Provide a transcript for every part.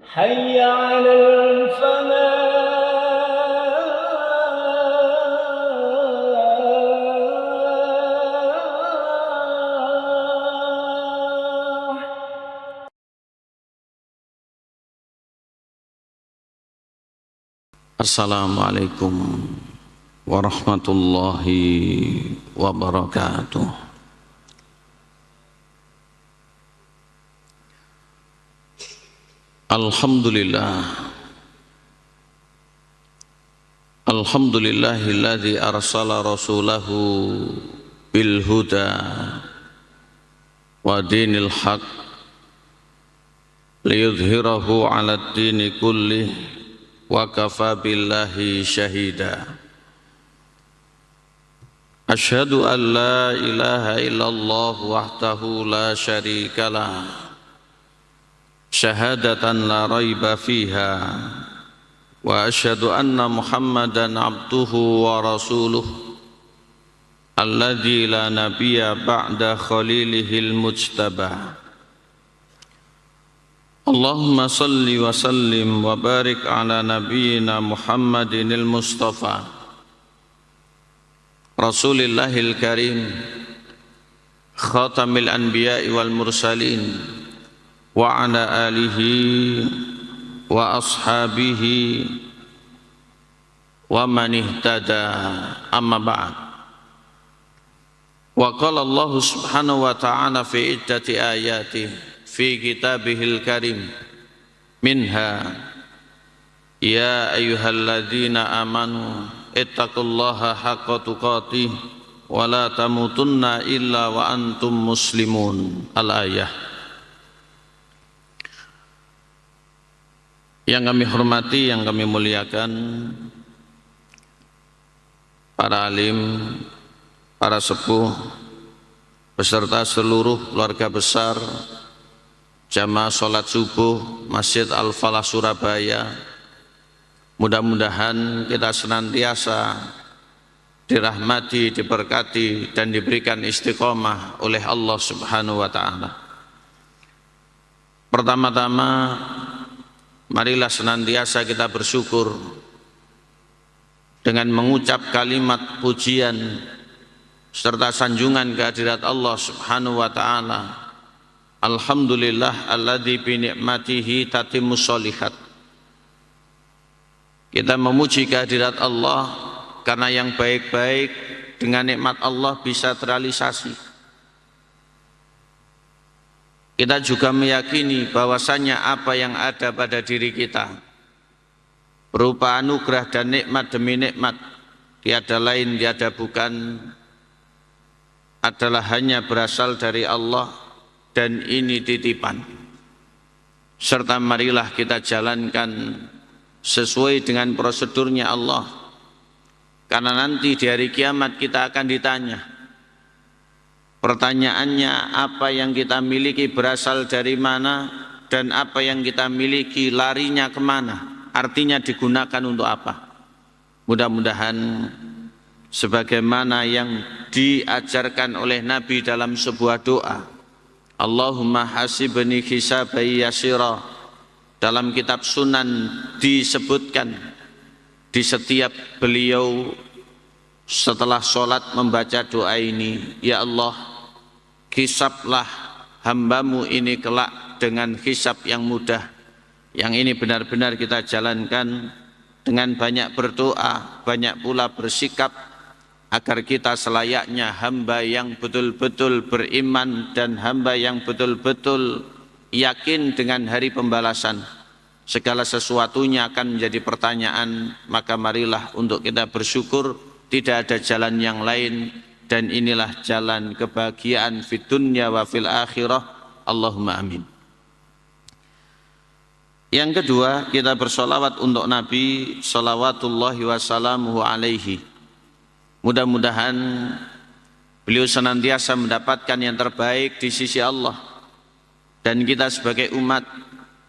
حي على الفلاح. Assalamualaikum warahmatullahi wabarakatuh. Alhamdulillahilladzi arsala rasulahu bil huda wa dinil haq liyudhhirahu 'alad dini kullih wa kafa billahi syahida. Asyhadu an la ilaha illallah wahdahu la syarikalah, syahadatan la raiba fiha, wa asyhadu anna Muhammadan abduhu wa rasuluh alladzi la nabiyya ba'da khalilihil mujtabah. Allahumma salli wa sallim wa barik ala nabiyyina Muhammadinil Mustafa Rasulillahil Karim khatamil anbiya'i wal mursalin wa ala alihi wa ashabihi wa man ihtada, amma ba'd. Wa qala Allah subhanahu wa ta'ala fi iddati ayatihi fi kitabihil karim minha ya ayyuhalladzina amanu ittaqullaha haqqa tuqatih wa la tamutunna illa wa antum muslimun. Al-ayah. Yang kami hormati, yang kami muliakan, para alim, para sepuh, beserta seluruh keluarga besar jamaah sholat subuh Masjid Al-Falah Surabaya, mudah-mudahan kita senantiasa dirahmati, diberkati, dan diberikan istiqomah oleh Allah Subhanahu wa Ta'ala. Pertama-tama, marilah senantiasa kita bersyukur dengan mengucap kalimat pujian serta sanjungan kehadirat Allah Subhanahu wa Ta'ala. Alhamdulillah alladzi bi ni'matihi tatimmus sholihat. Kita memuji kehadirat Allah karena yang baik-baik dengan nikmat Allah bisa terrealisasi. Kita juga meyakini bahwasanya apa yang ada pada diri kita berupa anugerah dan nikmat demi nikmat, tiada lain tiada bukan, adalah hanya berasal dari Allah, dan ini titipan. Serta marilah kita jalankan sesuai dengan prosedurnya Allah, karena nanti di hari kiamat kita akan ditanya. Pertanyaannya, apa yang kita miliki berasal dari mana, dan apa yang kita miliki larinya kemana, artinya digunakan untuk apa. Mudah-mudahan sebagaimana yang diajarkan oleh Nabi dalam sebuah doa, Allahumma hasibni hisabai yasira, dalam kitab Sunan disebutkan di setiap beliau setelah sholat membaca doa ini, ya Allah, hisablah hambamu ini kelak dengan hisab yang mudah. Yang ini benar-benar kita jalankan dengan banyak berdoa, banyak pula bersikap, agar kita selayaknya hamba yang betul-betul beriman dan hamba yang betul-betul yakin dengan hari pembalasan. Segala sesuatunya akan menjadi pertanyaan, maka marilah untuk kita bersyukur, tidak ada jalan yang lain, dan inilah jalan kebahagiaan fid dunya wa fil akhirah. Allahumma amin. Yang kedua, kita bersolawat untuk Nabi salawatullahi wassalamuhu alaihi. Mudah-mudahan beliau senantiasa mendapatkan yang terbaik di sisi Allah, dan kita sebagai umat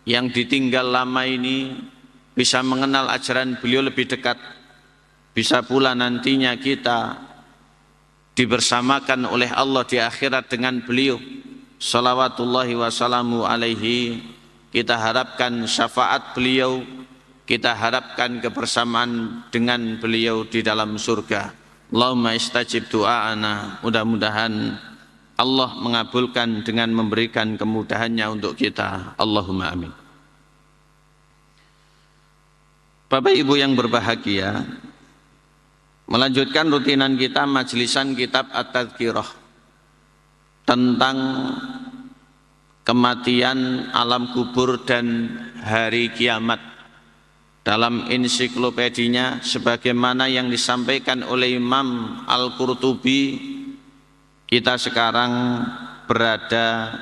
yang ditinggal lama ini bisa mengenal ajaran beliau lebih dekat, bisa pula nantinya kita dibersamakan oleh Allah di akhirat dengan beliau salawatullahi wassalamu alaihi. kita harapkan syafaat beliau, kita harapkan kebersamaan dengan beliau di dalam surga. Allahumma istajib du'aana, mudah-mudahan Allah mengabulkan dengan memberikan kemudahannya untuk kita. Allahumma amin. Bapak Ibu yang berbahagia, melanjutkan rutinan kita majlisan kitab At-Tadhkirah tentang kematian, alam kubur dan hari kiamat dalam ensiklopedinya sebagaimana yang disampaikan oleh Imam Al-Qurtubi. Kita sekarang berada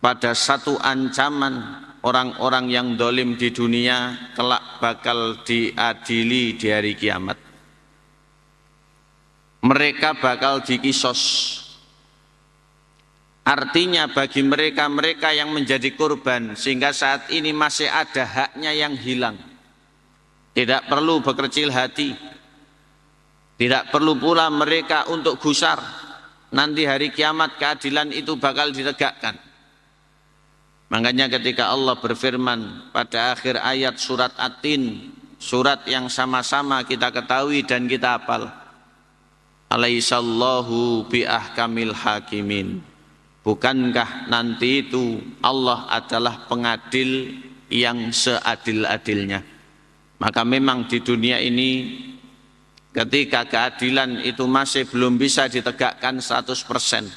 pada satu ancaman orang-orang yang dolim di dunia kelak bakal diadili di hari kiamat. Mereka bakal dikisos. Artinya bagi mereka yang menjadi korban sehingga saat ini masih ada haknya yang hilang, tidak perlu berkecil hati, tidak perlu pula mereka untuk gusar. Nanti hari kiamat keadilan itu bakal ditegakkan. Makanya ketika Allah berfirman pada akhir ayat surat At-Tin, surat yang sama-sama kita ketahui dan kita hafal, alaihissallahu biahkamil hakimin. Bukankah nanti itu Allah adalah pengadil yang seadil-adilnya? Maka memang di dunia ini ketika keadilan itu masih belum bisa ditegakkan 100%,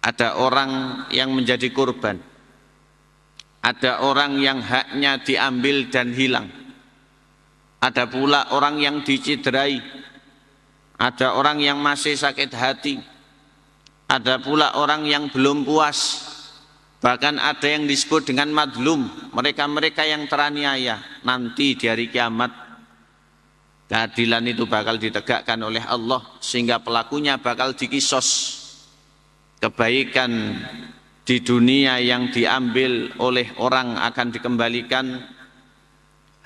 ada orang yang menjadi korban, ada orang yang haknya diambil dan hilang, ada pula orang yang diciderai, ada orang yang masih sakit hati, ada pula orang yang belum puas, bahkan ada yang disebut dengan madlum, mereka-mereka yang teraniaya. Nanti di hari kiamat keadilan itu bakal ditegakkan oleh Allah sehingga pelakunya bakal dikisos. Kebaikan di dunia yang diambil oleh orang akan dikembalikan,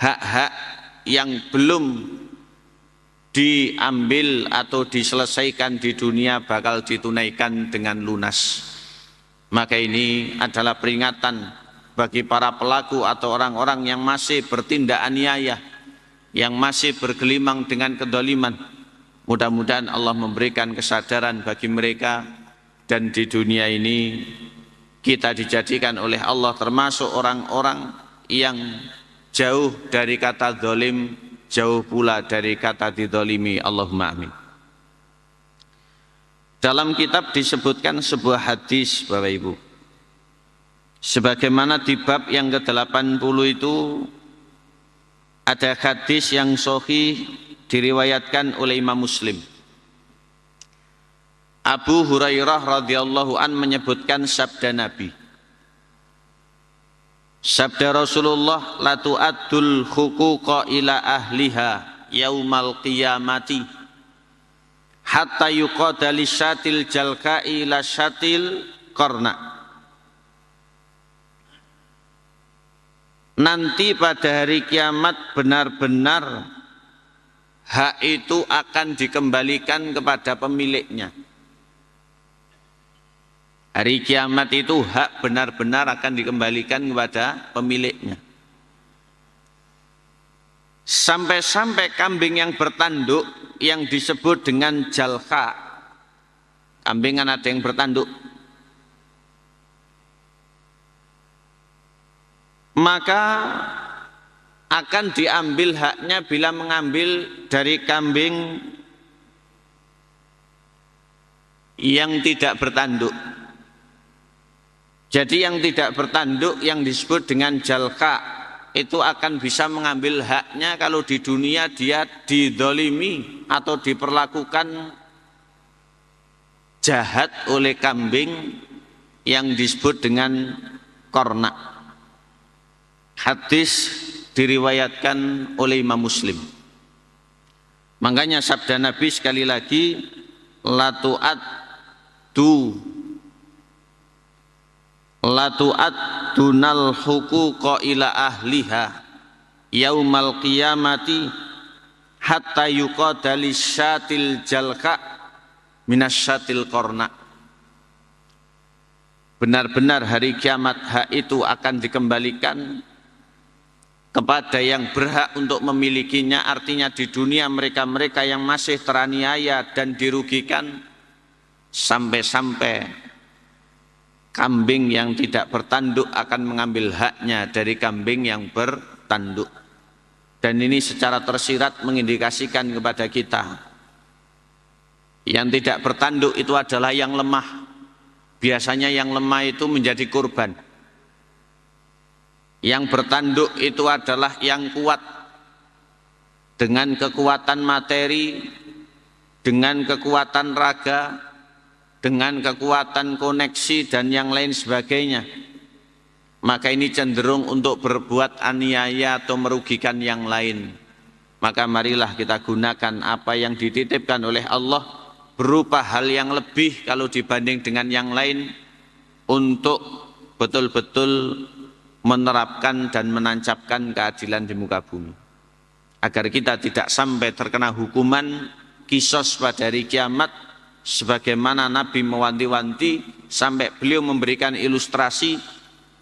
hak-hak yang belum diambil atau diselesaikan di dunia bakal ditunaikan dengan lunas. Maka ini adalah peringatan bagi para pelaku atau orang-orang yang masih bertindak aniaya, yang masih bergelimang dengan kedoliman. Mudah-mudahan Allah memberikan kesadaran bagi mereka, dan di dunia ini kita dijadikan oleh Allah termasuk orang-orang yang jauh dari kata zalim, jauh pula dari kata dizalimi. Allahumma amin. Dalam kitab disebutkan sebuah hadis Bapak Ibu, sebagaimana di bab yang ke-80 itu ada hadis yang sahih diriwayatkan oleh Imam Muslim. Abu Hurairah radhiyallahu an menyebutkan sabda Nabi, sabda Rasulullah, la tu'addul huquqa ila ahliha yaumal qiyamati hatta yuqada lisyatil jalka'i ila syatil qarna. Nanti pada hari kiamat benar-benar hak itu akan dikembalikan kepada pemiliknya. Hari kiamat itu hak benar-benar akan dikembalikan kepada pemiliknya. Sampai-sampai kambing yang bertanduk yang disebut dengan jalka, kambing kan ada yang bertanduk, maka akan diambil haknya bila mengambil dari kambing yang tidak bertanduk. Jadi yang tidak bertanduk yang disebut dengan jalka itu akan bisa mengambil haknya kalau di dunia dia didolimi atau diperlakukan jahat oleh kambing yang disebut dengan kornak. Hadis diriwayatkan oleh Imam Muslim. Makanya sabda Nabi sekali lagi, la tu'addunal huquqa ila ahliha yaumal qiyamati hatta yuqada lisyatil jalka minasyatil qarna. benar-benar hari kiamat hak itu akan dikembalikan kepada yang berhak untuk memilikinya. Artinya di dunia mereka-mereka yang masih teraniaya dan dirugikan, sampai-sampai kambing yang tidak bertanduk akan mengambil haknya dari kambing yang bertanduk. Dan ini secara tersirat mengindikasikan kepada kita, yang tidak bertanduk itu adalah yang lemah. Biasanya yang lemah itu menjadi korban. Yang bertanduk itu adalah yang kuat, dengan kekuatan materi, dengan kekuatan raga, dengan kekuatan koneksi dan yang lain sebagainya. Maka ini cenderung untuk berbuat aniaya atau merugikan yang lain. Maka marilah kita gunakan apa yang dititipkan oleh Allah berupa hal yang lebih kalau dibanding dengan yang lain, untuk betul-betul menerapkan dan menancapkan keadilan di muka bumi, agar kita tidak sampai terkena hukuman kisos pada hari kiamat, sebagaimana Nabi mewanti-wanti sampai beliau memberikan ilustrasi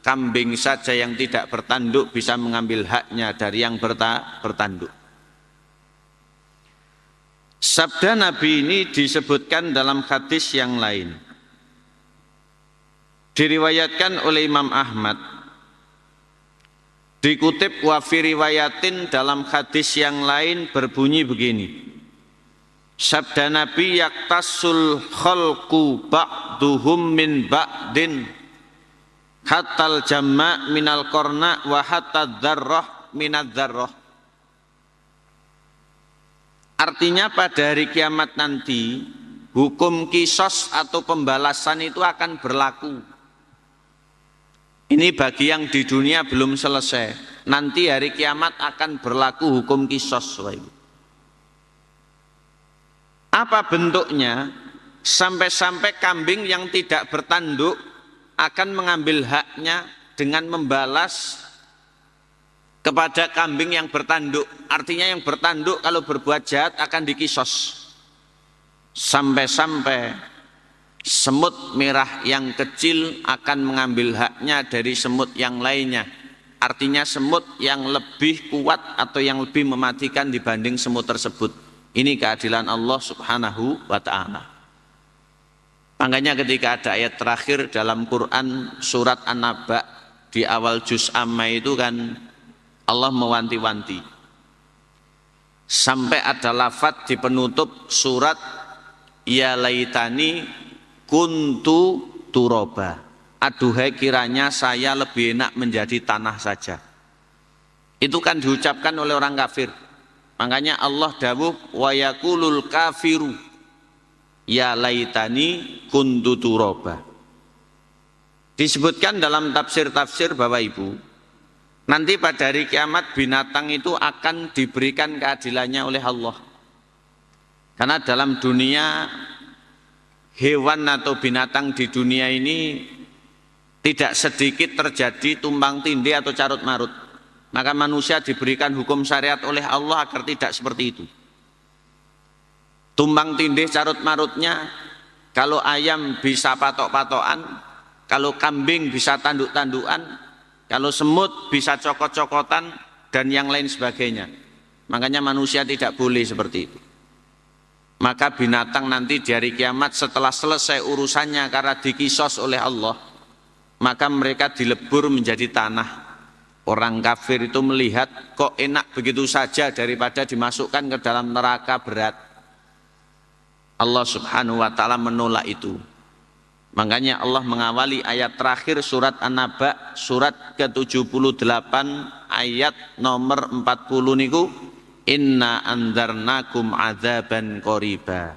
kambing saja yang tidak bertanduk bisa mengambil haknya dari yang bertanduk. Sabda Nabi ini disebutkan dalam hadis yang lain. Diriwayatkan oleh Imam Ahmad. Dikutip wa fi riwayatin dalam hadis yang lain berbunyi begini. Sabda Nabi, yaktasul khalqu ba'duhum min ba'din hatal jamma minal qarna wa hatta dzarrah minadz dzarrah. Artinya pada hari kiamat nanti hukum kisos atau pembalasan itu akan berlaku. Ini bagi yang di dunia belum selesai. Nanti hari kiamat akan berlaku hukum kisos. Apa bentuknya? Sampai-sampai kambing yang tidak bertanduk akan mengambil haknya dengan membalas kepada kambing yang bertanduk. Artinya yang bertanduk kalau berbuat jahat akan dikisos. Sampai-sampai semut merah yang kecil akan mengambil haknya dari semut yang lainnya. Artinya semut yang lebih kuat atau yang lebih mematikan dibanding semut tersebut. Ini keadilan Allah subhanahu wa ta'ala. Makanya ketika ada ayat terakhir dalam Quran surat An-Naba di awal juz Amma itu kan Allah mewanti-wanti. Sampai ada lafadz di penutup surat, ya laitani kuntu turoba. Aduhai kiranya saya lebih enak menjadi tanah saja. Itu kan diucapkan oleh orang kafir. Makanya Allah dawuh wa yaqulul kafiru ya laitani kuntu turoba. Disebutkan dalam tafsir-tafsir Bapak Ibu, nanti pada hari kiamat binatang itu akan diberikan keadilannya oleh Allah. Karena dalam dunia hewan atau binatang di dunia ini tidak sedikit terjadi tumpang tindih atau carut marut. Maka manusia diberikan hukum syariat oleh Allah agar tidak seperti itu. Tumpang tindih carut marutnya, kalau ayam bisa patok-patokan, kalau kambing bisa tanduk-tandukan, kalau semut bisa cokot-cokotan dan yang lain sebagainya. Makanya manusia tidak boleh seperti itu. Maka binatang nanti di hari kiamat setelah selesai urusannya karena dikisos oleh Allah, maka mereka dilebur menjadi tanah. Orang kafir itu melihat kok enak begitu saja daripada dimasukkan ke dalam neraka berat. Allah subhanahu wa ta'ala menolak itu. Makanya Allah mengawali ayat terakhir surat An-Naba surat ke-78 ayat nomor 40 niku, inna andzarnakum adzaban qoriba.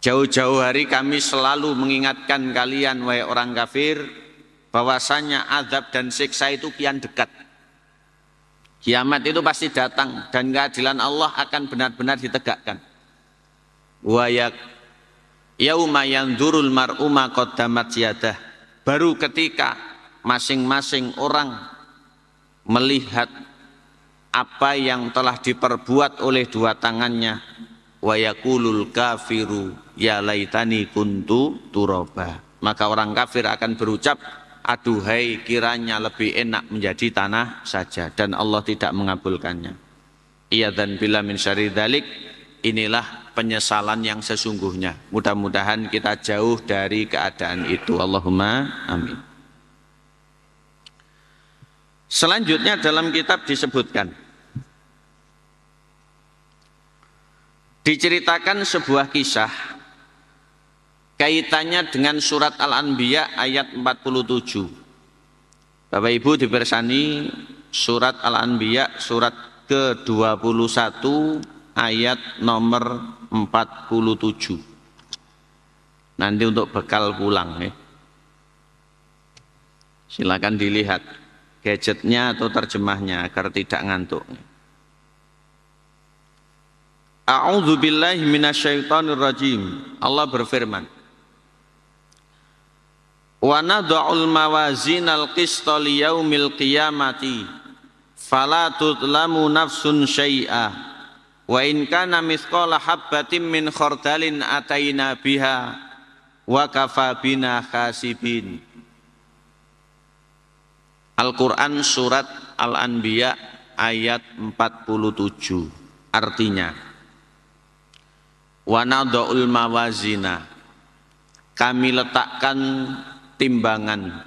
Jauh-jauh hari kami selalu mengingatkan kalian wahai orang kafir bahwasanya azab dan siksa itu kian dekat. Kiamat itu pasti datang dan keadilan Allah akan benar-benar ditegakkan. Wa yauma yanzurul mar'u ma qaddamat yadah. Baru ketika masing-masing orang melihat apa yang telah diperbuat oleh dua tangannya, wa yaqulul kafiru ya laitani kuntu turaba. maka orang kafir akan berucap, aduhai kiranya lebih enak menjadi tanah saja, dan Allah tidak mengabulkannya. Iyadzan billah min syarri dzalik. Inilah penyesalan yang sesungguhnya. Mudah-mudahan kita jauh dari keadaan itu. Allahumma amin. Selanjutnya dalam kitab disebutkan, diceritakan sebuah kisah kaitannya dengan surat Al-Anbiya ayat 47. Bapak Ibu dipersani surat Al-Anbiya surat ke-21 ayat nomor 47. Nanti untuk bekal pulang ya. Silakan dilihat gadgetnya atau terjemahnya agar tidak ngantuk. A'udzu billahi minasyaitonir rajim. Allah berfirman, wa nad'ul mawazinal qista liyaumil qiyamati fala tudlamu nafsun syai'a wa in kana mithqala habbatin min khardalin ataina biha wa kafa bina khasibin. Al-Quran surat Al-Anbiya ayat 47. Artinya, wa nad'ul mawazina, kami letakkan timbangan,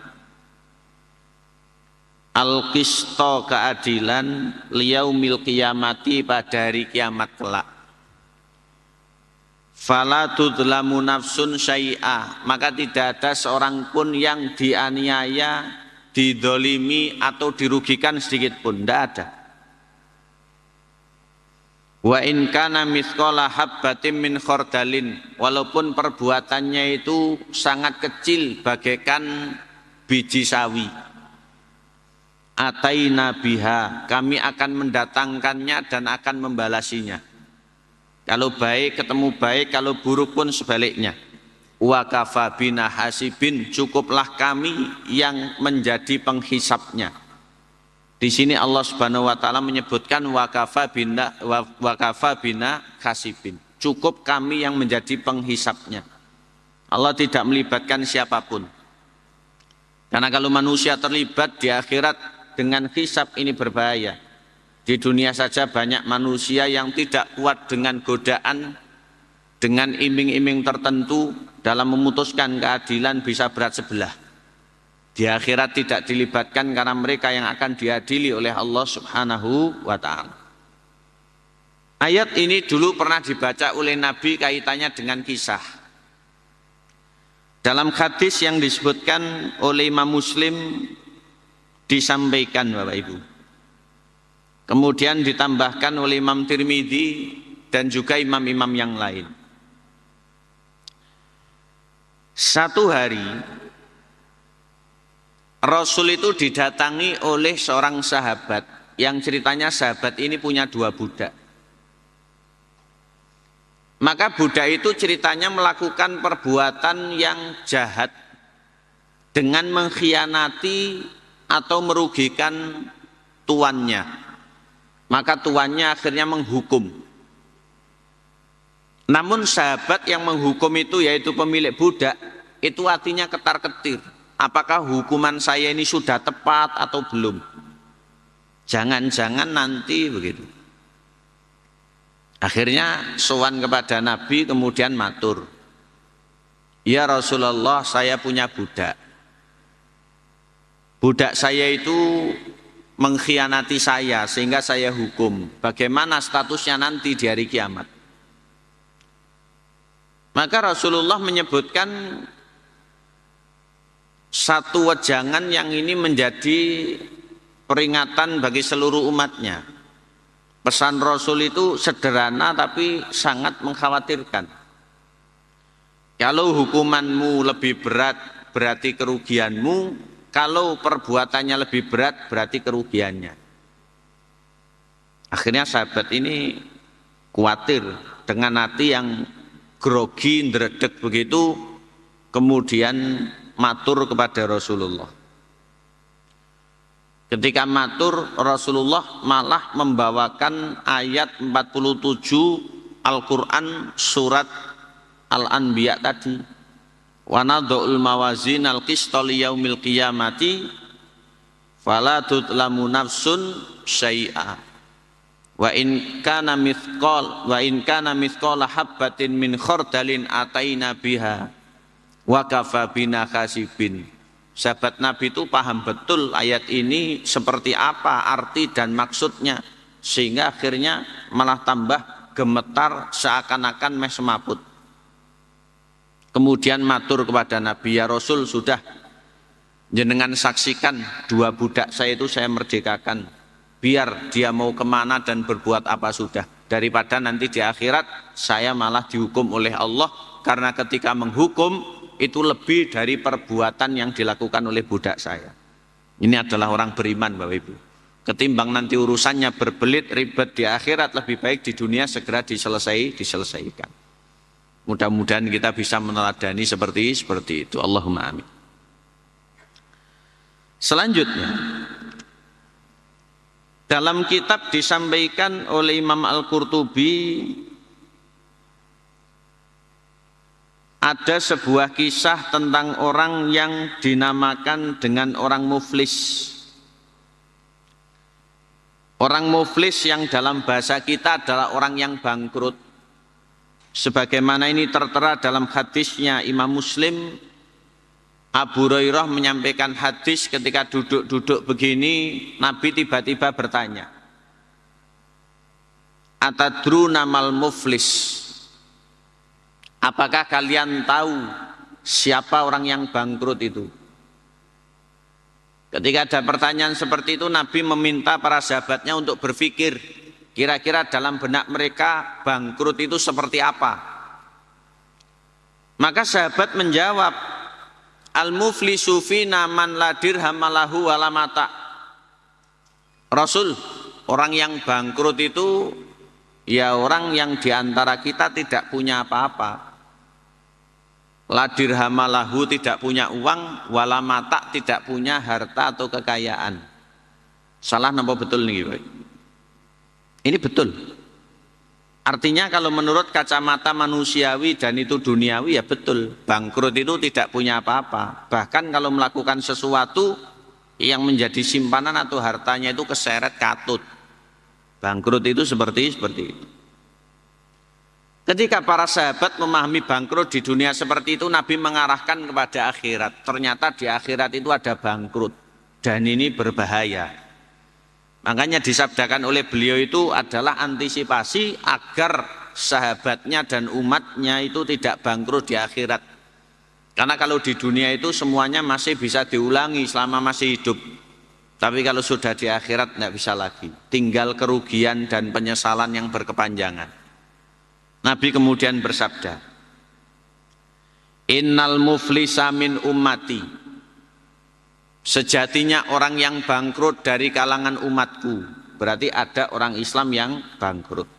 al-qista keadilan, liyaumil qiyamati pada hari kiamat kelak. Fala tudlamu nafsun syai'a, maka tidak ada seorang pun yang dianiaya, didolimi atau dirugikan sedikit pun, tidak ada. Wa in kana mithqala habbatin min khardalin, walaupun perbuatannya itu sangat kecil bagaikan biji sawi. Ataina biha, kami akan mendatangkannya dan akan membalasinya. Kalau baik ketemu baik, kalau buruk pun sebaliknya. Wa kafa bina hasibin, cukuplah kami yang menjadi penghisapnya. Di sini Allah Subhanahu wa taala menyebutkan wa kafa bina hasibin. Cukup kami yang menjadi penghisapnya. Allah tidak melibatkan siapapun. Karena kalau manusia terlibat di akhirat dengan hisab ini berbahaya. Di dunia saja banyak manusia yang tidak kuat dengan godaan, dengan iming-iming tertentu dalam memutuskan keadilan bisa berat sebelah. Di akhirat tidak dilibatkan karena mereka yang akan diadili oleh Allah Subhanahu wa ta'ala. Ayat ini dulu pernah dibaca oleh Nabi kaitannya dengan kisah. Dalam hadis yang disebutkan oleh Imam Muslim disampaikan Bapak Ibu. Kemudian ditambahkan oleh Imam Tirmidzi dan juga imam-imam yang lain. Satu hari Rasul itu didatangi oleh seorang sahabat yang ceritanya sahabat ini punya 2 budak. Maka budak itu ceritanya melakukan perbuatan yang jahat dengan mengkhianati atau merugikan tuannya. Maka tuannya akhirnya menghukum. Namun sahabat yang menghukum itu, yaitu pemilik budak, itu hatinya ketar-ketir. Apakah hukuman saya ini sudah tepat atau belum? Jangan-jangan nanti begitu. Akhirnya sowan kepada Nabi, kemudian matur, ya Rasulullah, saya punya budak. Budak saya itu mengkhianati saya sehingga saya hukum. Bagaimana statusnya nanti di hari kiamat? Maka Rasulullah menyebutkan satu wejangan yang ini menjadi peringatan bagi seluruh umatnya. Pesan Rasul itu sederhana tapi sangat mengkhawatirkan. Kalau hukumanmu lebih berat berarti kerugianmu, kalau perbuatannya lebih berat berarti kerugiannya. Akhirnya sahabat ini khawatir dengan hati yang grogi, ndredeg begitu, kemudian matur kepada Rasulullah. Ketika matur, Rasulullah malah membawakan ayat 47 Al-Quran surat Al-Anbiya tadi. wa nadhul mawazinal qista liyaumil qiyamati fala tutlamu nafsun syai'a wa in kana mithqala habbatin min khardalin ataina biha wa kafa bina khasibin. Sahabat Nabi itu paham betul ayat ini seperti apa arti dan maksudnya, sehingga akhirnya malah tambah gemetar seakan-akan meh semaput. Kemudian matur kepada Nabi, ya Rasul, sudah jenengan saksikan 2 budak saya itu saya merdekakan, biar dia mau kemana dan berbuat apa sudah, daripada nanti di akhirat saya malah dihukum oleh Allah, karena ketika menghukum itu lebih dari perbuatan yang dilakukan oleh budak saya. Ini adalah orang beriman, Bapak Ibu. Ketimbang nanti urusannya berbelit ribet di akhirat, lebih baik di dunia segera diselesaikan. Mudah-mudahan kita bisa meneladani seperti itu. Allahumma amin. Selanjutnya, dalam kitab disampaikan oleh Imam Al-Qurtubi ada sebuah kisah tentang orang yang dinamakan dengan orang muflis. Orang muflis yang dalam bahasa kita adalah orang yang bangkrut. Sebagaimana ini tertera dalam hadisnya Imam Muslim, Abu Hurairah menyampaikan hadis ketika duduk-duduk begini, Nabi tiba-tiba bertanya, atadruna mal muflis? Apakah kalian tahu siapa orang yang bangkrut itu? Ketika ada pertanyaan seperti itu, Nabi meminta para sahabatnya untuk berpikir, kira-kira dalam benak mereka bangkrut itu seperti apa? Maka sahabat menjawab, al-muflisu fina man la dirham lahu wala mata. Rasul, orang yang bangkrut itu ya orang yang diantara kita tidak punya apa-apa. La dirham lahu, tidak punya uang, wala mata, tidak punya harta atau kekayaan. Salah napa betul nih, Pak? Ini betul. Artinya kalau menurut kacamata manusiawi dan itu duniawi, ya betul. Bangkrut itu tidak punya apa-apa. Bahkan kalau melakukan sesuatu yang menjadi simpanan atau hartanya itu keseret katut. Bangkrut itu seperti itu. Ketika para sahabat memahami bangkrut di dunia seperti itu, Nabi mengarahkan kepada akhirat. Ternyata di akhirat itu ada bangkrut. Dan ini berbahaya. Makanya disabdakan oleh beliau itu adalah antisipasi agar sahabatnya dan umatnya itu tidak bangkrut di akhirat. Karena kalau di dunia itu semuanya masih bisa diulangi selama masih hidup. Tapi kalau sudah di akhirat tidak bisa lagi. Tinggal kerugian dan penyesalan yang berkepanjangan. Nabi kemudian bersabda, innal muflisa min ummati. Sejatinya orang yang bangkrut dari kalangan umatku. Berarti ada orang Islam yang bangkrut.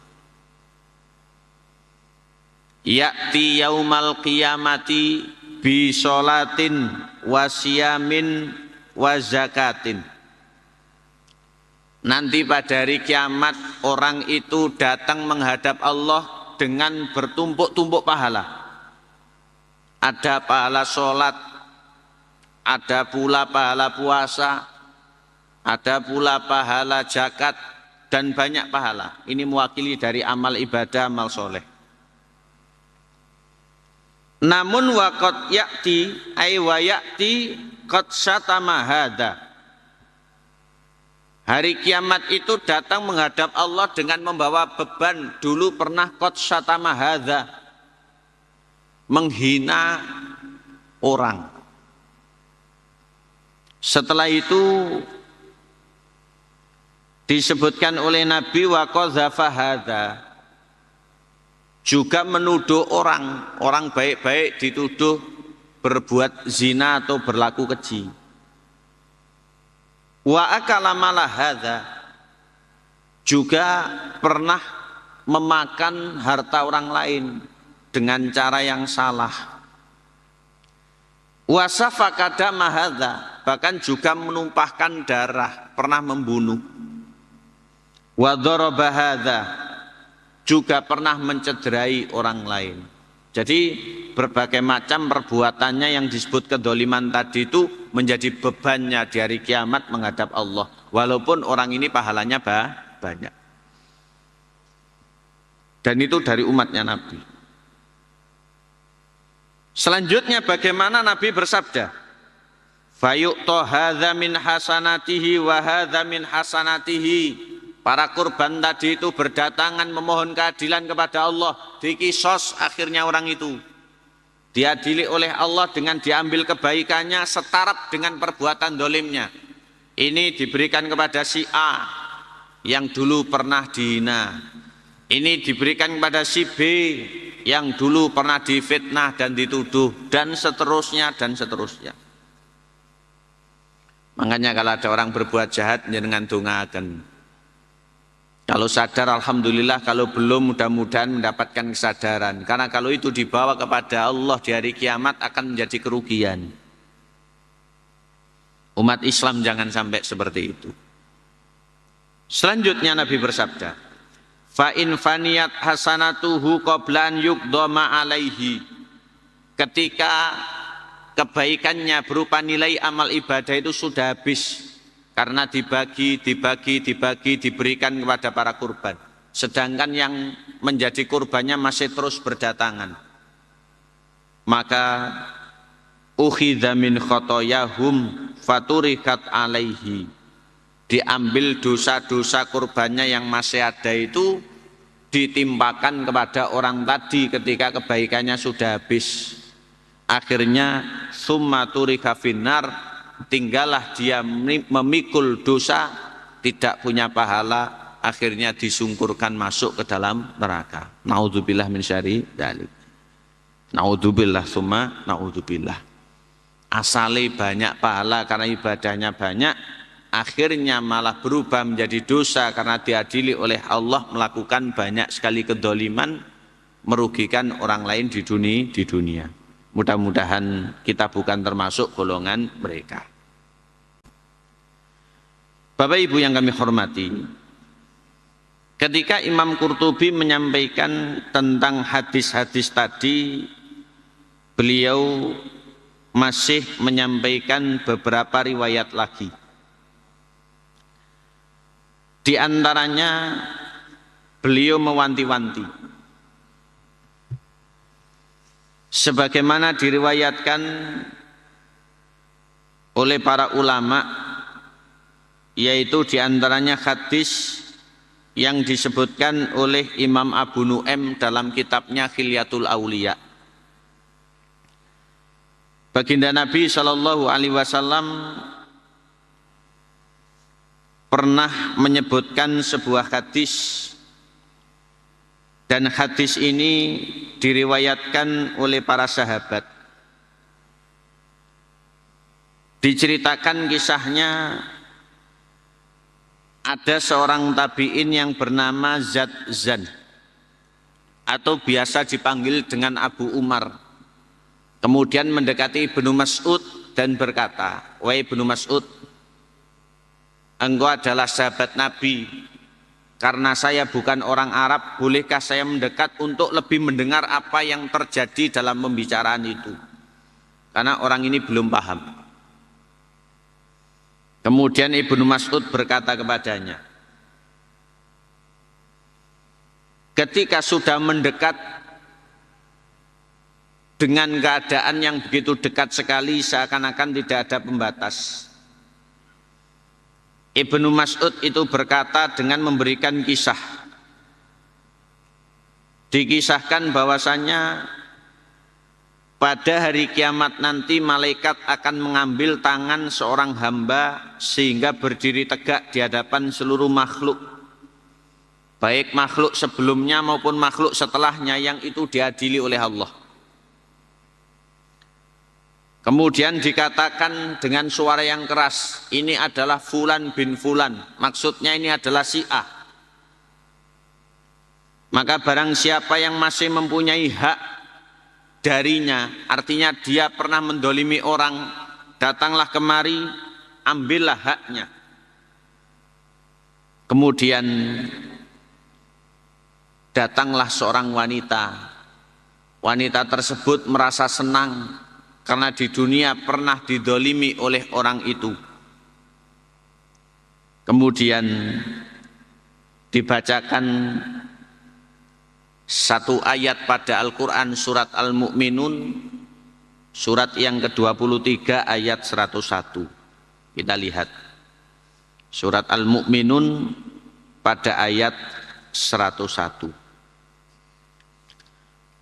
Ya'ti yaumal qiyamati bi sholatin wa siyamin wa zakatin. Nanti pada hari kiamat orang itu datang menghadap Allah dengan bertumpuk-tumpuk pahala. Ada pahala sholat, ada pula pahala puasa, ada pula pahala zakat, dan banyak pahala. Ini mewakili dari amal ibadah, amal soleh. Namun waqad ya'ti ay wa ya'ti qad syatama hadza. Hari kiamat itu datang menghadap Allah dengan membawa beban. Dulu pernah qad syatama hadza, menghina orang. Setelah itu disebutkan oleh Nabi wa qadzafa hadza, juga menuduh orang baik-baik dituduh berbuat zina atau berlaku keji. Wa akala malah hadza, juga pernah memakan harta orang lain dengan cara yang salah. Wa safaka dama hadza, bahkan juga menumpahkan darah, pernah membunuh. Wa daraba hadza, juga pernah mencederai orang lain. Jadi berbagai macam perbuatannya yang disebut kedoliman tadi itu menjadi bebannya di hari kiamat menghadap Allah. Walaupun orang ini pahalanya banyak. Dan itu dari umatnya Nabi. Selanjutnya bagaimana Nabi bersabda? Fayu'ta hadza min hasanatihi wa hadza min hasanatihi. Para kurban tadi itu berdatangan memohon keadilan kepada Allah. Dikisos akhirnya orang itu. Diadili oleh Allah dengan diambil kebaikannya setaraf dengan perbuatan dolimnya. Ini diberikan kepada si A yang dulu pernah dihina. Ini diberikan kepada si B yang dulu pernah difitnah dan dituduh. Dan seterusnya dan seterusnya. Makanya kalau ada orang berbuat jahat jangan dongaken. Kalau sadar alhamdulillah, kalau belum mudah-mudahan mendapatkan kesadaran. Karena kalau itu dibawa kepada Allah di hari kiamat akan menjadi kerugian. Umat Islam jangan sampai seperti itu. Selanjutnya Nabi bersabda, fa in faniyat hasanatuhu qablan yuqdama alaihi. Ketika kebaikannya berupa nilai amal ibadah itu sudah habis karena diberikan kepada para kurban. Sedangkan yang menjadi kurbannya masih terus berdatangan. Maka ukhidha min khotoyahum faturikat alaihi. Diambil dosa-dosa kurbannya yang masih ada itu ditimpakan kepada orang tadi ketika kebaikannya sudah habis. Akhirnya summa turika finnar, tinggallah dia memikul dosa, tidak punya pahala, akhirnya disungkurkan masuk ke dalam neraka. Naudzubillah min syarri dzalik. Naudzubillah summa naudzubillah. Asale banyak pahala karena ibadahnya banyak, akhirnya malah berubah menjadi dosa karena diadili oleh Allah melakukan banyak sekali kedoliman, merugikan orang lain di dunia. Mudah-mudahan kita bukan termasuk golongan mereka. Bapak Ibu yang kami hormati, ketika Imam Qurtubi menyampaikan tentang hadis-hadis tadi, beliau masih menyampaikan beberapa riwayat lagi. Di antaranya beliau mewanti-wanti. Sebagaimana diriwayatkan oleh para ulama, yaitu diantaranya hadis yang disebutkan oleh Imam Abu Nu'aim dalam kitabnya Khilyatul Auliya. Baginda Nabi SAW pernah menyebutkan sebuah hadis, dan hadis ini diriwayatkan oleh para sahabat. Diceritakan kisahnya, ada seorang tabi'in yang bernama Zadzan atau biasa dipanggil dengan Abu Umar. Kemudian mendekati Ibnu Mas'ud dan berkata, "Wahai Ibnu Mas'ud, engkau adalah sahabat Nabi. Karena saya bukan orang Arab, bolehkah saya mendekat untuk lebih mendengar apa yang terjadi dalam pembicaraan itu?" Karena orang ini belum paham. Kemudian Ibnu Mas'ud berkata kepadanya, ketika sudah mendekat dengan keadaan yang begitu dekat sekali, seakan-akan tidak ada pembatas, Ibnu Mas'ud itu berkata dengan memberikan kisah. Dikisahkan bahwasannya pada hari kiamat nanti malaikat akan mengambil tangan seorang hamba sehingga berdiri tegak di hadapan seluruh makhluk, baik makhluk sebelumnya maupun makhluk setelahnya yang itu diadili oleh Allah. Kemudian dikatakan dengan suara yang keras, ini adalah Fulan bin Fulan, maksudnya ini adalah si A. Maka barang siapa yang masih mempunyai hak darinya, artinya dia pernah mendolimi orang, datanglah kemari, ambillah haknya. Kemudian datanglah seorang wanita. wanita tersebut merasa senang karena di dunia pernah didolimi oleh orang itu. Kemudian dibacakan satu ayat pada Al-Quran surat Al-Mu'minun, surat yang ke-23 ayat 101. Kita lihat surat Al-Mu'minun pada ayat 101.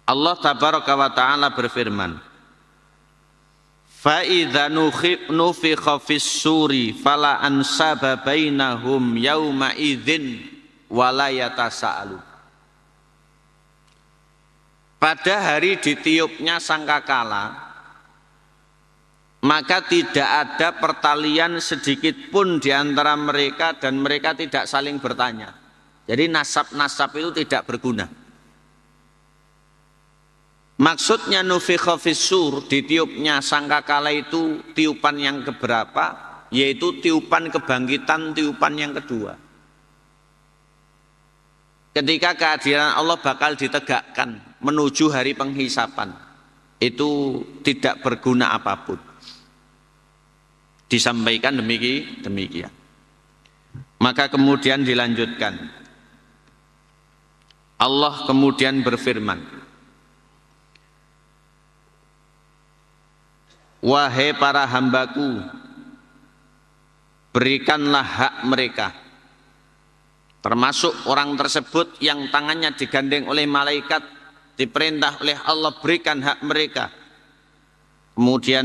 Allah tabaraka wa ta'ala berfirman, فَإِذَا نُفِخَ فِي الصُّورِ فَلَا أَنْسَابَ بَيْنَهُمْ يَوْمَئِذٍ وَلَا يَتَسَاءَلُونَ. Pada hari ditiupnya sangkakala, maka tidak ada pertalian sedikit pun di antara mereka dan mereka tidak saling bertanya. Jadi nasab-nasab itu tidak berguna. Maksudnya nufikha fis-sur, ditiupnya sangkakala itu tiupan yang keberapa? Yaitu tiupan kebangkitan, tiupan yang kedua. Ketika kehadiran Allah bakal ditegakkan menuju hari penghisapan, itu tidak berguna apapun. Disampaikan demikian. Maka kemudian dilanjutkan. Allah kemudian berfirman, wahai para hambaku, berikanlah hak mereka, termasuk orang tersebut yang tangannya digandeng oleh malaikat, diperintah oleh Allah berikan hak mereka. Kemudian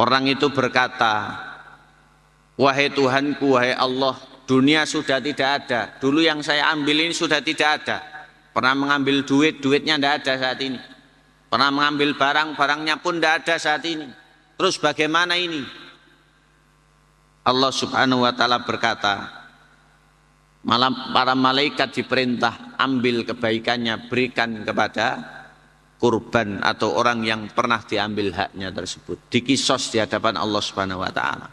orang itu berkata, wahai Tuhanku, wahai Allah, dunia sudah tidak ada, dulu yang saya ambil ini sudah tidak ada. Pernah mengambil duit, duitnya tidak ada saat ini. Pernah mengambil barang, barangnya pun tidak ada saat ini. Terus bagaimana ini? Allah subhanahu wa ta'ala berkata, malam para malaikat diperintah ambil kebaikannya, berikan kepada kurban atau orang yang pernah diambil haknya tersebut. Dikisos di hadapan Allah subhanahu wa ta'ala.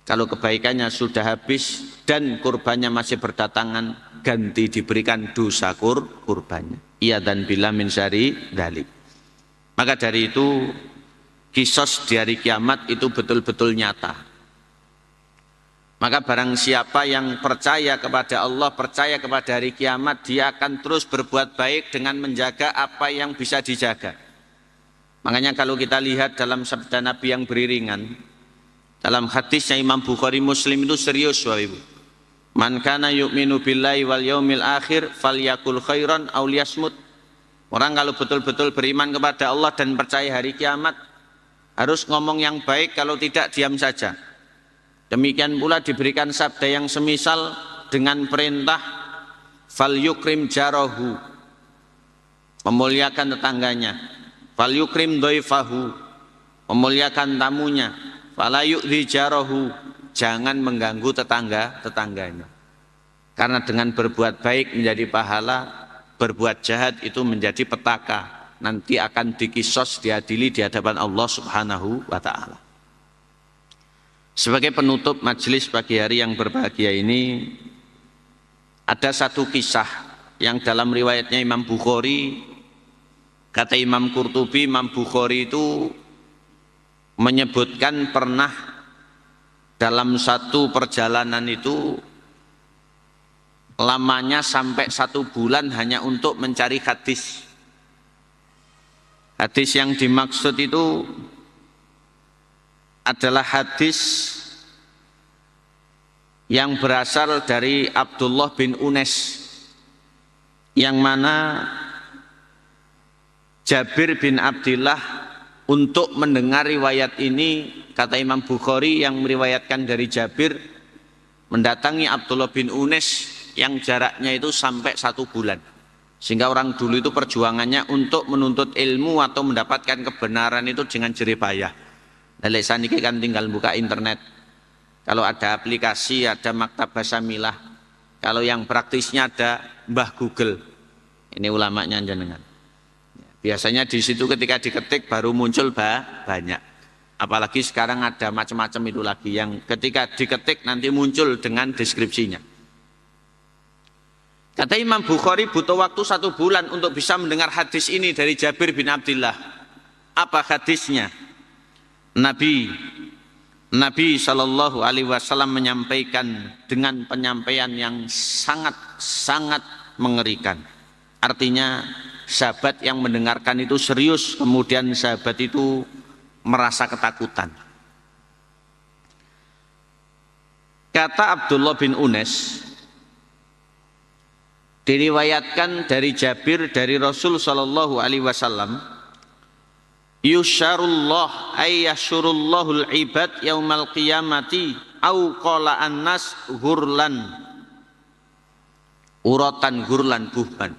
Kalau kebaikannya sudah habis dan kurbannya masih berdatangan, ganti diberikan dosa kurbannya. Iya dan bila min syari dzalik. Maka dari itu kisos di hari kiamat itu betul-betul nyata. Maka barang siapa yang percaya kepada Allah, percaya kepada hari kiamat, dia akan terus berbuat baik dengan menjaga apa yang bisa dijaga. Makanya kalau kita lihat dalam sabda Nabi yang beriringan, dalam hadisnya Imam Bukhari Muslim itu serius Bapak Ibu. Man kana yu'minu billahi wal yaumil akhir falyakul khairan aw liyasmut. Orang kalau betul-betul beriman kepada Allah dan percaya hari kiamat harus ngomong yang baik, kalau tidak diam saja. Demikian pula diberikan sabda yang semisal dengan perintah fal yukrim jarahu, memuliakan tetangganya, fal yukrim dhaifahu, memuliakan tamunya, fala yu'dhi jarahu, jangan mengganggu tetangganya. Karena dengan berbuat baik menjadi pahala, berbuat jahat itu menjadi petaka. Nanti akan dikisos, diadili di hadapan Allah subhanahu wa ta'ala. Sebagai penutup majelis pagi hari yang berbahagia ini, ada satu kisah yang dalam riwayatnya Imam Bukhari, kata Imam Qurtubi, Imam Bukhari itu menyebutkan pernah dalam satu perjalanan itu lamanya sampai 1 bulan hanya untuk mencari hadis. Hadis yang dimaksud itu adalah hadis yang berasal dari Abdullah bin Unes, yang mana Jabir bin Abdillah untuk mendengar riwayat ini, kata Imam Bukhari yang meriwayatkan dari Jabir, mendatangi Abdullah bin Unes yang jaraknya itu sampai 1 bulan. Sehingga orang dulu itu perjuangannya untuk menuntut ilmu atau mendapatkan kebenaran itu dengan jerih payah. Lelek saniki kan tinggal buka internet. Kalau ada aplikasi, ada Maktabah Syamilah. Kalau yang praktisnya ada Mbah Google. Ini ulamanya jenengan. Biasanya di situ ketika diketik baru muncul banyak. Apalagi sekarang ada macam-macam itu lagi yang ketika diketik nanti muncul dengan deskripsinya. Kata Imam Bukhari butuh waktu 1 bulan untuk bisa mendengar hadis ini dari Jabir bin Abdullah. Apa hadisnya? Nabi Shallallahu Alaihi Wasallam menyampaikan dengan penyampaian yang sangat mengerikan. Artinya sahabat yang mendengarkan itu serius, kemudian sahabat itu merasa ketakutan. Kata Abdullah bin Unes, diriwayatkan dari Jabir dari Rasul Shallallahu Alaihi Wasallam, yusyarullah ayyasyurullahul ibad yaumal qiyamati au qala annas ghurlan, uratan ghurlan buhman.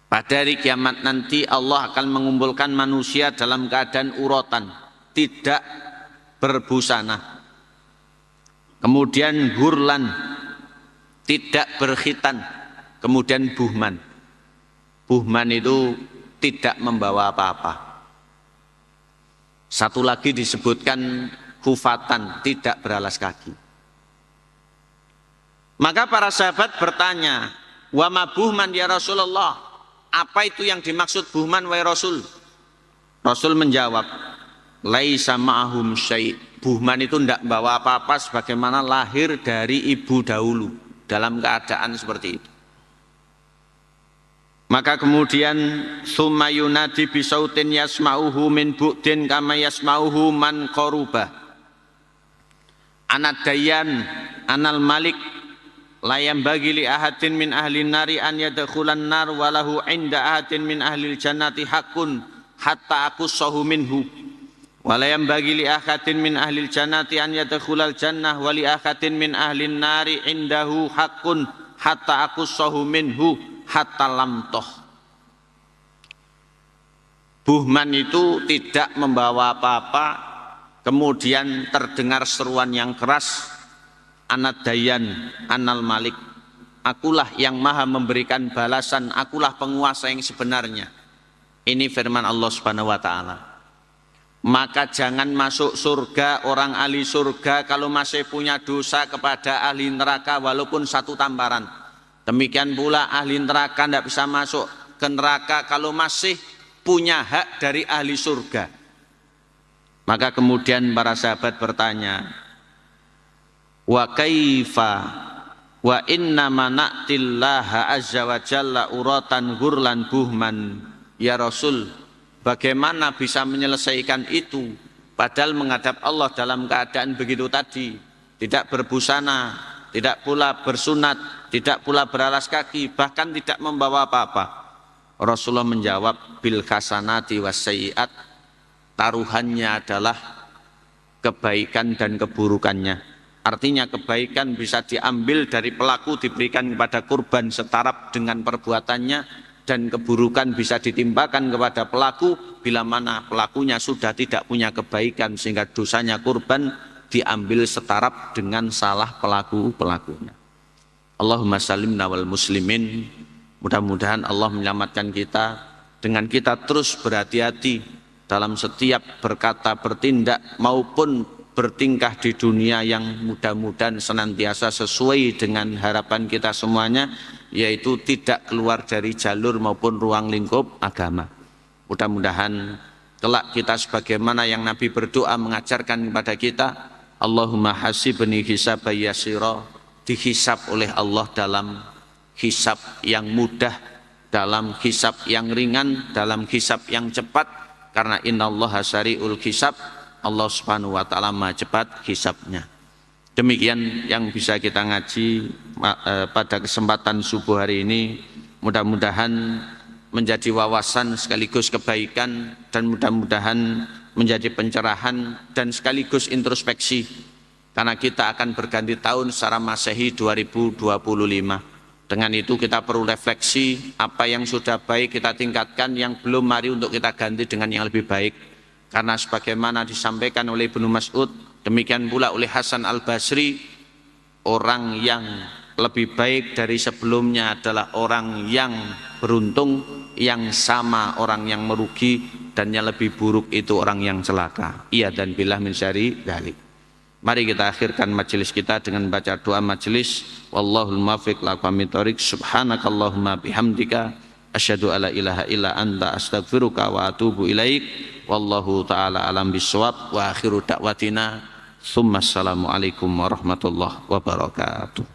Pada hari kiamat nanti Allah akan mengumpulkan manusia dalam keadaan uratan, tidak berbusana. Kemudian ghurlan, tidak berkhitan. Kemudian buhman. Buhman itu tidak membawa apa-apa. Satu lagi disebutkan hufatan, tidak beralas kaki. Maka para sahabat bertanya, wa ma buhman ya Rasulullah? Apa itu yang dimaksud buhman wahai Rasul? Rasul menjawab, laisa ma'ahum syai'. Buhman itu tidak bawa apa-apa sebagaimana lahir dari ibu dahulu dalam keadaan seperti itu. Maka kemudian summa yunadi bisautin yasma'uhu min bu'din kama yasma'uhu man qarubah. Anad dayan anal malik layam bagi li ahadin min ahli nari an yadkhulan nar walahu inda ahadin min ahli jannati hakun hatta akussahu minhu. Walayam bagi li ahadin min ahli jannati an yadkhulal jannah wa li ahadin min ahli nari indahu hakun hatta akussahu minhu hatta lamtoh. Buhman itu tidak membawa apa-apa, kemudian terdengar seruan yang keras, anad dayan anal malik, akulah yang maha memberikan balasan, akulah penguasa yang sebenarnya. Ini firman Allah Subhanahu wa ta'ala. Maka jangan masuk surga orang ahli surga kalau masih punya dosa kepada ahli neraka walaupun 1 tamparan. Demikian pula ahli neraka tidak bisa masuk ke neraka kalau masih punya hak dari ahli surga. Maka kemudian para sahabat bertanya, wa kaifa wa inna mana'tillaha azza wa jalla uratan ghurlan buhman ya Rasul, bagaimana bisa menyelesaikan itu padahal menghadap Allah dalam keadaan begitu tadi, tidak berbusana, tidak pula bersunat, tidak pula beralas kaki, bahkan tidak membawa apa-apa. Rasulullah menjawab, bil hasanati wassayiat, taruhannya adalah kebaikan dan keburukannya. Artinya kebaikan bisa diambil dari pelaku diberikan kepada kurban setaraf dengan perbuatannya, dan keburukan bisa ditimpakan kepada pelaku bila mana pelakunya sudah tidak punya kebaikan sehingga dosanya kurban diambil setaraf dengan salah pelakunya. Allahumma salimna wal muslimin. Mudah-mudahan Allah menyelamatkan kita dengan kita terus berhati-hati dalam setiap berkata, bertindak maupun bertingkah di dunia yang mudah-mudahan senantiasa sesuai dengan harapan kita semuanya, yaitu tidak keluar dari jalur maupun ruang lingkup agama. Mudah-mudahan kelak kita sebagaimana yang Nabi berdoa mengajarkan kepada kita, Allahumma hasibni hisaba yasira, dihisab oleh Allah dalam hisab yang mudah, dalam hisab yang ringan, dalam hisab yang cepat, karena innallaha sari'ul hisab, Allah Subhanahu wa taala maha cepat hisabnya. Demikian yang bisa kita ngaji pada kesempatan subuh hari ini. Mudah-mudahan menjadi wawasan sekaligus kebaikan, dan mudah-mudahan menjadi pencerahan dan sekaligus introspeksi, karena kita akan berganti tahun secara Masehi 2025. Dengan itu kita perlu refleksi, apa yang sudah baik kita tingkatkan, yang belum mari untuk kita ganti dengan yang lebih baik. Karena sebagaimana disampaikan oleh Ibnu Mas'ud, demikian pula oleh Hasan Al-Basri, orang yang lebih baik dari sebelumnya adalah orang yang beruntung, yang sama orang yang merugi, dan yang lebih buruk itu orang yang celaka. Iya dan billah min syarri dzalik. Mari kita akhirkan majelis kita dengan baca doa majelis. Wallahul muwaffiq ila aqwamit thoriq. Subhanakallahumma bihamdika asyhadu alla ilaha illa anta astaghfiruka wa atubu ilaik. Wallahu taala alam bisawab wa akhiru da'watina. Assalamualaikum warahmatullahi wabarakatuh.